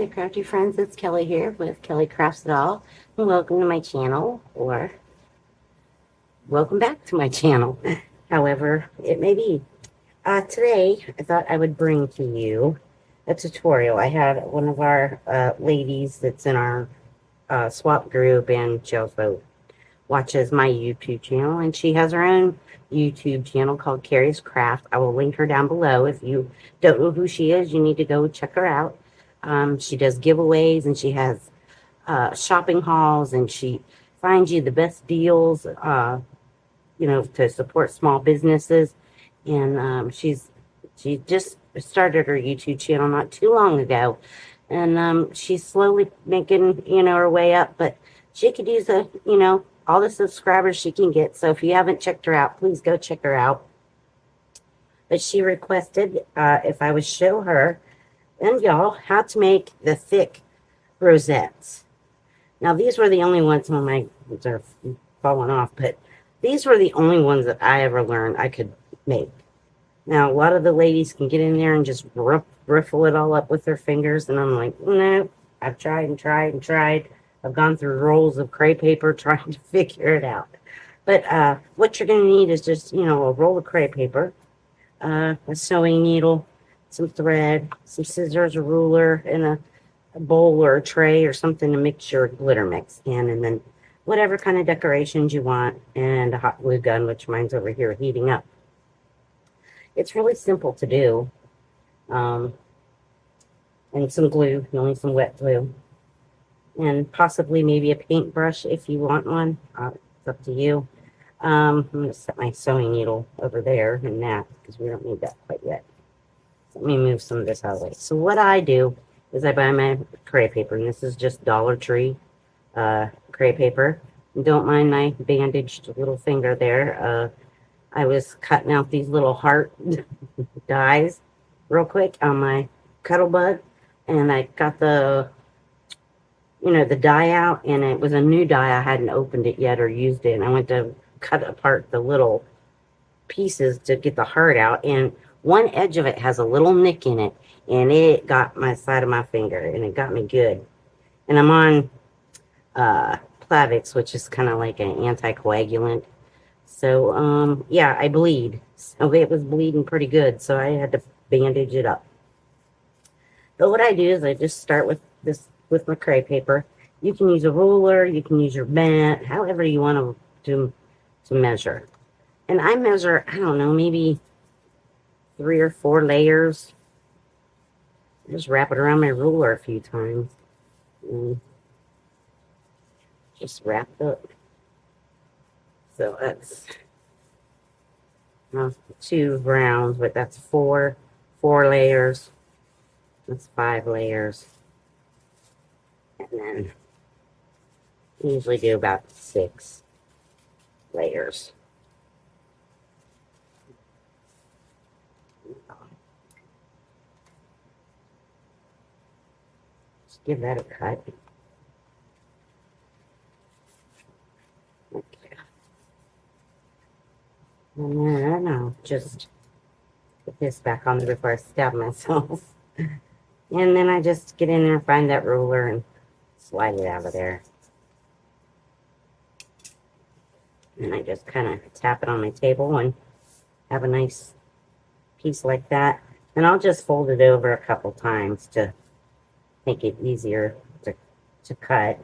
Hi, crafty friends. It's Kelly here with Kelly Crafts It All. And welcome to my channel, or welcome back to my channel, however it may be. Today, I thought I would bring to you a tutorial. I had one of our ladies that's in our swap group, and she also watches my YouTube channel, and she has her own YouTube channel called Kerrie's Craft. I will link her down below. If you don't know who she is, you need to go check her out. She does giveaways, and she has shopping hauls, and she finds you the best deals, to support small businesses. And she just started her YouTube channel not too long ago, and she's slowly making her way up. But she could use all the subscribers she can get. So if you haven't checked her out, please go check her out. But she requested if I would show her and y'all how to make the thick rosettes. Now, these were the only ones, when my ones are falling off, but these were the only ones that I ever learned I could make. Now, a lot of the ladies can get in there and just riffle it all up with their fingers, and I'm like, no, I've tried and tried and tried. I've gone through rolls of crepe paper trying to figure it out. But what you're going to need is just, a roll of crepe paper, a sewing needle, some thread, some scissors, a ruler, and a bowl or a tray or something to mix your glitter mix in, and then whatever kind of decorations you want, and a hot glue gun, which mine's over here heating up. It's really simple to do. And some glue. You'll need some wet glue, and possibly maybe a paintbrush if you want one. It's up to you. I'm going to set my sewing needle over there and that, because we don't need that quite yet. So let me move some of this out of the way. So what I do is I buy my crepe paper, and this is just Dollar Tree crepe paper. And don't mind my bandaged little finger there. I was cutting out these little heart dies real quick on my Cuttlebug, and I got the die out, and it was a new die. I hadn't opened it yet or used it, and I went to cut apart the little pieces to get the heart out, and one edge of it has a little nick in it, and it got my side of my finger, and it got me good. And I'm on Plavix, which is kind of like an anticoagulant. So, yeah, I bleed. So it was bleeding pretty good, so I had to bandage it up. But what I do is I just start with my crepe paper. You can use a ruler, you can use your mat, however you want to measure. And I measure, I don't know, maybe 3 or 4 layers. Just wrap it around my ruler a few times. And just wrap it up. So that's 2 rounds, but that's 4 layers. That's 5 layers. And then I usually do about 6 layers. Just give that a cut. Okay. And then I'll just put this back on there before I stab myself. And then I just get in there and find that ruler and slide it out of there. And I just kind of tap it on my table and have a nice piece like that. And I'll just fold it over a couple times to make it easier to cut.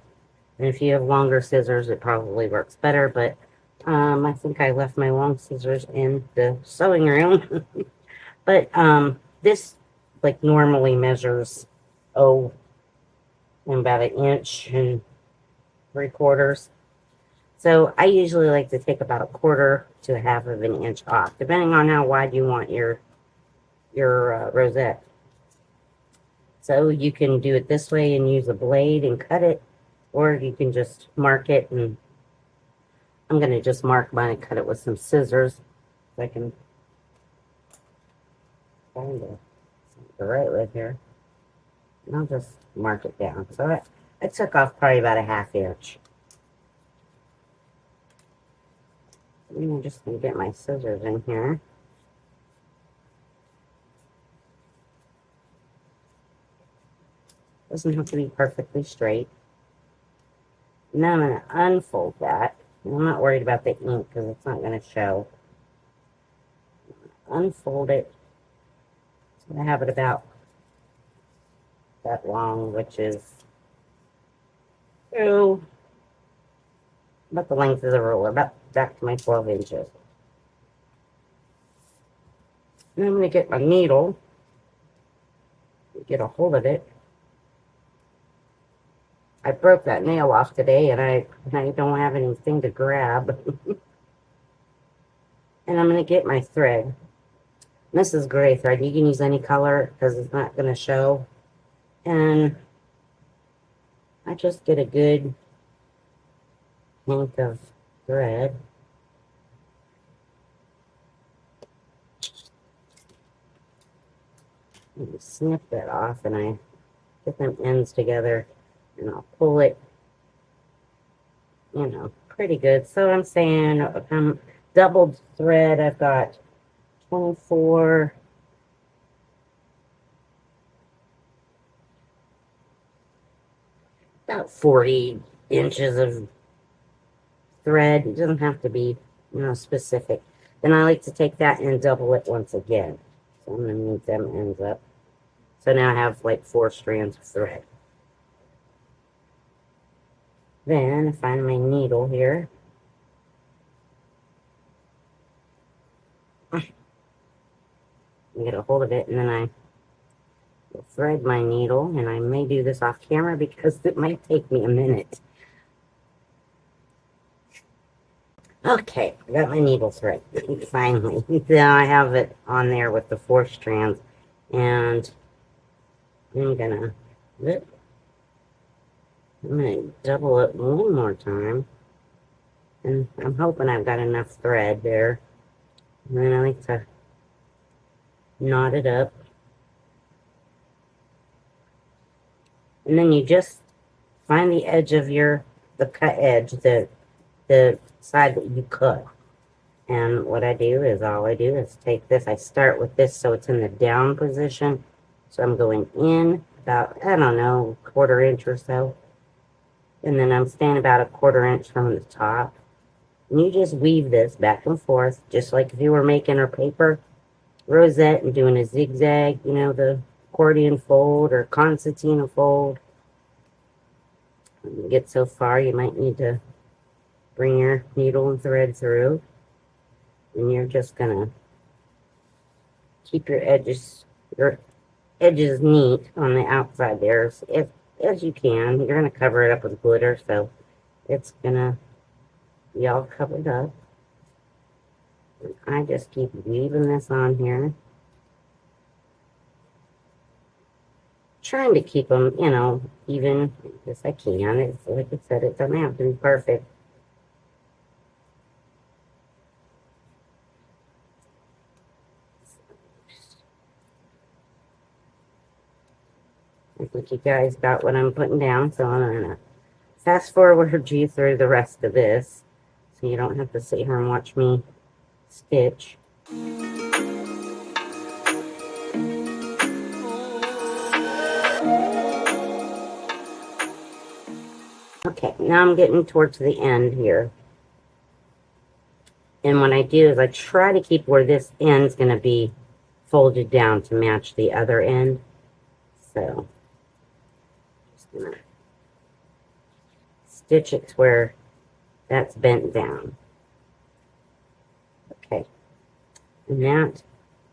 And if you have longer scissors, it probably works better. But I think I left my long scissors in the sewing room. But this like normally measures about 1 3/4 inches. So I usually like to take about 1/4 to 1/2 inch off, depending on how wide you want your rosette. So you can do it this way and use a blade and cut it, or you can just mark it. And I'm going to just mark mine and cut it with some scissors so I can find the right way here. And I'll just mark it down. So I took off probably about 1/2 inch. I'm just going to get my scissors in here. Doesn't have to be perfectly straight. Now I'm going to unfold that. I'm not worried about the ink because it's not going to show. Unfold it. So I have it about that long, which is about the length of the ruler, about back to my 12 inches. And I'm going to get my needle, get a hold of it. I broke that nail off today, and I don't have anything to grab. And I'm going to get my thread. This is gray thread. You can use any color because it's not going to show. And I just get a good length of thread. And snip that off, and I get them ends together, and I'll pull it, you know, pretty good. So I'm saying doubled thread, I've got 24, about 40 inches of thread. It doesn't have to be, you know, specific. Then I like to take that and double it once again. So I'm going to move them ends up. So now I have like 4 strands of thread. Then I find my needle here. Get a hold of it, and then I will thread my needle, and I may do this off camera because it might take me a minute. Okay, I got my needle thread, finally. Now I have it on there with the 4 strands, and I'm gonna double it one more time, and I'm hoping I've got enough thread there. And then I like to knot it up. And then you just find the edge of the cut edge, the side that you cut. And what I do is take this. I start with this so it's in the down position. So I'm going in about, I don't know, 1/4 inch or so. And then I'm staying about 1/4 inch from the top. And you just weave this back and forth, just like if you were making a paper rosette and doing a zigzag, you know, the accordion fold or concertina fold. When you get so far, you might need to bring your needle and thread through. And you're just gonna keep your edges neat on the outside there, as you can. You're gonna cover it up with glitter, so it's gonna be all covered up. And I just keep weaving this on here, trying to keep them, you know, even as I can. It's like I said, it doesn't have to be perfect. I think you guys got what I'm putting down, so I'm gonna fast forward you through the rest of this, so you don't have to sit here and watch me stitch. Okay, now I'm getting towards the end here. And what I do is I try to keep where this end's going to be folded down to match the other end. So, just going to stitch it to where that's bent down. Okay, and that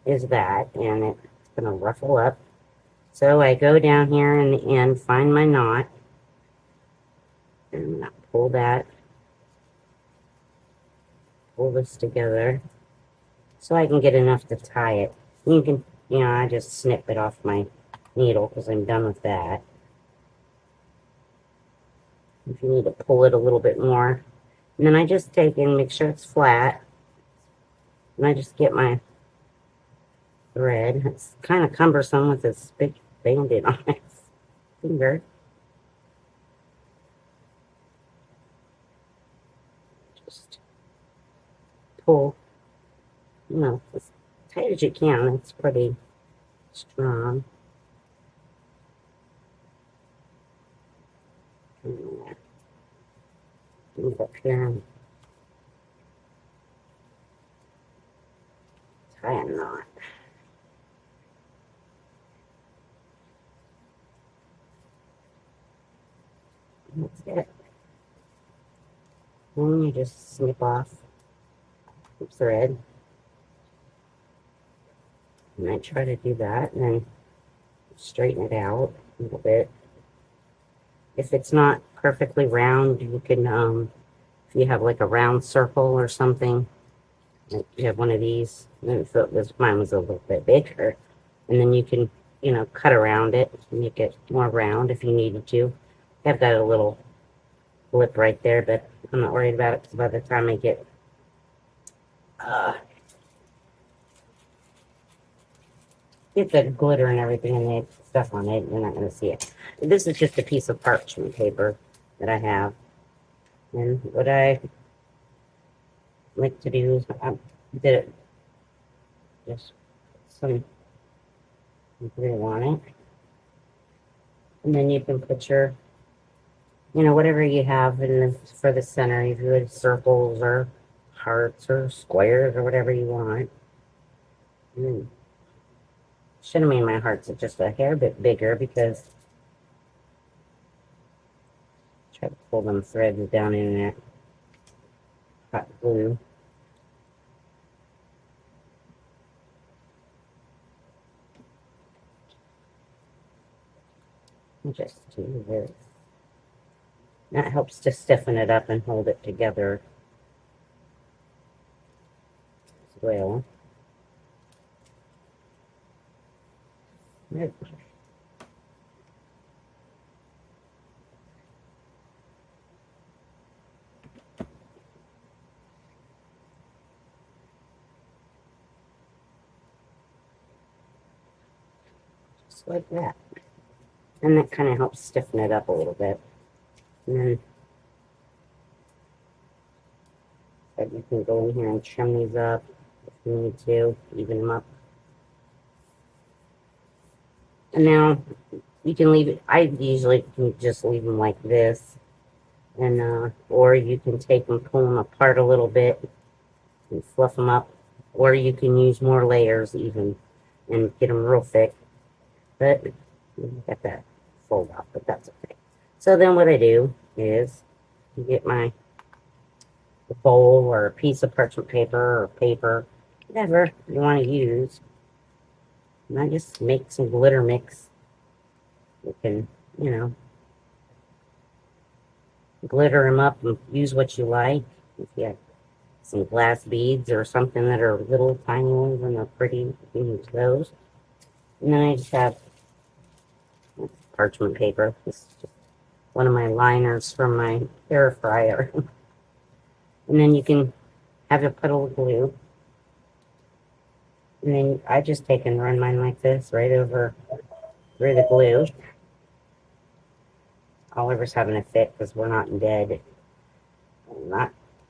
is that, and it's going to ruffle up. So I go down here in the end, find my knot, and pull this together so I can get enough to tie it. You can, you know, I just snip it off my needle because I'm done with that. If you need to pull it a little bit more. And then I just take and make sure it's flat. And I just get my thread. It's kind of cumbersome with this big band-aid on my finger. Just pull, you know, as tight as you can. It's pretty strong. move up here and tie a knot. That's it. And you just snip off the thread. And I try to do that and then straighten it out a little bit. If it's not perfectly round, you can, if you have like a round circle or something, like you have one of these, and if it was, mine was a little bit bigger, and then you can, you know, cut around it, make it more round if you needed to. I've got a little lip right there, but I'm not worried about it because by the time I get the glitter and everything and the stuff on it, you're not going to see it. This is just a piece of parchment paper that I have. And what I like to do is I did it just some glue on it. And then you can put your, you know, whatever you have in the, for the center, if you had circles or hearts or squares or whatever you want. Should have made my hearts just a hair bit bigger because try to pull them threads down in that hot glue. Just do this. That helps to stiffen it up and hold it together as well. Right. Just like that. And that kind of helps stiffen it up a little bit. And then you can go in here and trim these up if you need to, even them up. And now you can leave it, I usually can just leave them like this. And, or you can take them, pull them apart a little bit and fluff them up. Or you can use more layers even and get them real thick. But you got that fold off, but that's okay. So then what I do is you get my bowl or a piece of parchment paper or paper, whatever you want to use. And I just make some glitter mix. You can, you know, glitter them up and use what you like. If you have some glass beads or something that are little tiny ones and they're pretty, you can use those. And then I just have parchment paper. This is just one of my liners from my air fryer. And then you can have a puddle of glue. And then I just take and run mine like this right over through the glue. Oliver's having a fit because we're not in bed.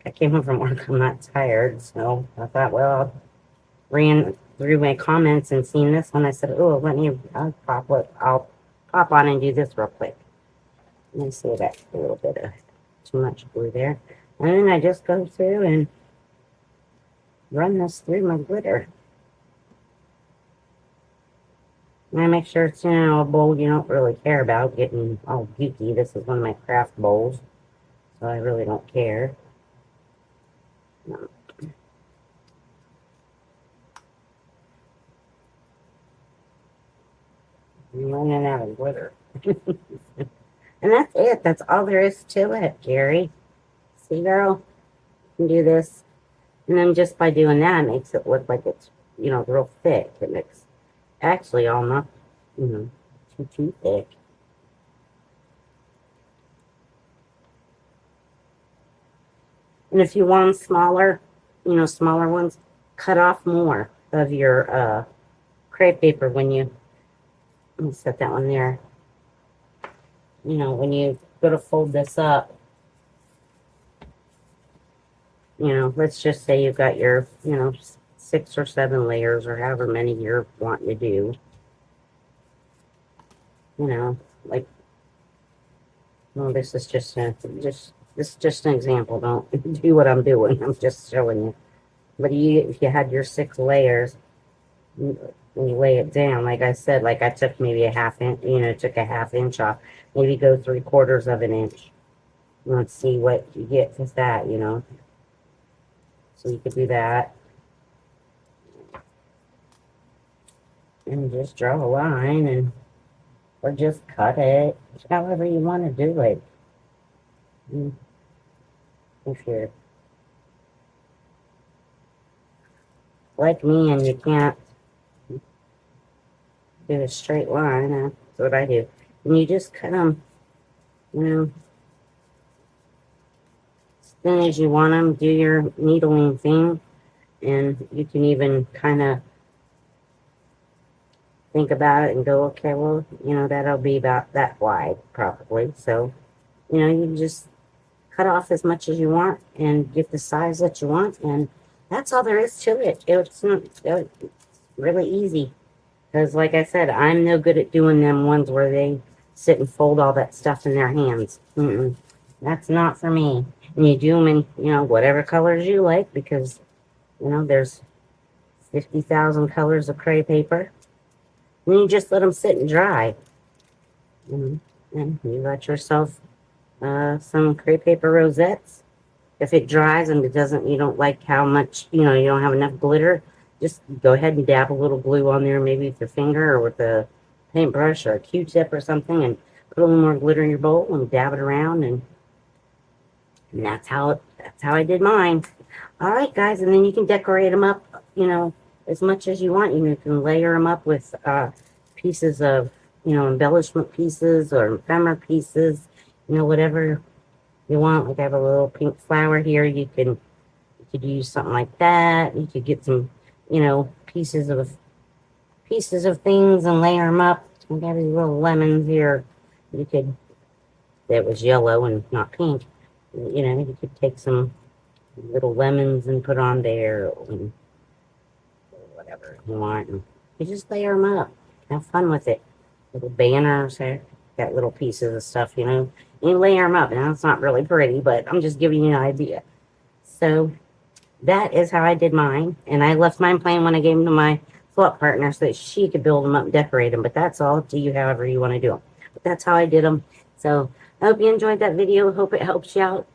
I came home from work, I'm not tired, so I thought, well, I ran through my comments and seen this one. I said, oh, I'll pop on and do this real quick. Let me see that a little bit of too much glue there. And then I just go through and run this through my glitter. And I make sure it's, you know, a bowl you don't really care about getting all geeky. This is one of my craft bowls, so I really don't care. No. I'm running out of glitter. And that's it. That's all there is to it, Kerrie. See, girl? You can do this. And then just by doing that, it makes it look like it's, you know, real thick. It makes actually all not, you know, too thick. And if you want them smaller, you know, smaller ones, cut off more of your crepe paper when you, let me set that one there. You know, when you go to fold this up, you know, let's just say you've got your, you know, 6 or 7 layers or however many you're wanting to do. You know, like, well, this is just This is just an example. Don't do what I'm doing. I'm just showing you. But if you had your 6 layers, when you lay it down, like I said, like I took maybe a half inch, took a half inch off. Maybe go 3/4 of an inch. Let's see what you get with that, So you could do that. And just draw a line or just cut it. However you want to do it. If you're like me and you can't do a straight line, that's what I do. And you just cut them, as thin as you want them. Do your needling thing. And you can even kind of think about it and go, okay, well, that'll be about that wide, probably. So, you can just cut off as much as you want and get the size that you want. And that's all there is to it. It's really easy. Because, like I said, I'm no good at doing them ones where they sit and fold all that stuff in their hands. That's not for me. And you do them in, whatever colors you like, because, there's 50,000 colors of Crepe paper. And you just let them sit and dry. And you got yourself some Crepe paper rosettes. If it dries and you don't like how much, you don't have enough glitter, just go ahead and dab a little glue on there, maybe with your finger or with a paintbrush or a Q-tip or something, and put a little more glitter in your bowl and dab it around, and that's how I did mine. All right, guys, and then you can decorate them up, as much as you want. You can layer them up with pieces of, embellishment pieces or ephemera pieces, whatever you want. Like I have a little pink flower here. You could use something like that. You could get some, pieces of things and layer them up. I got these little lemons here. That was yellow and not pink. You could take some little lemons and put on there, and whatever you want. And you just layer them up. Have fun with it. Little banners there. Got little pieces of stuff, You layer them up. Now, it's not really pretty, but I'm just giving you an idea. So, that is how I did mine. And I left mine plain when I gave them to my swap partner so that she could build them up and decorate them. But that's all up to you, however you want to do them. But that's how I did them. So, I hope you enjoyed that video. Hope it helps you out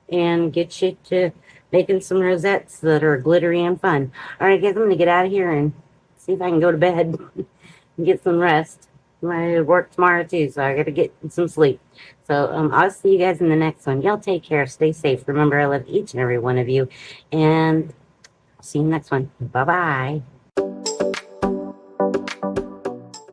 and get you to making some rosettes that are glittery and fun. All right, guys, I'm going to get out of here and see if I can go to bed and get some rest. I work tomorrow, too, so I got to get some sleep. So I'll see you guys in the next one. Y'all take care. Stay safe. Remember, I love each and every one of you. And I'll see you in the next one. Bye-bye.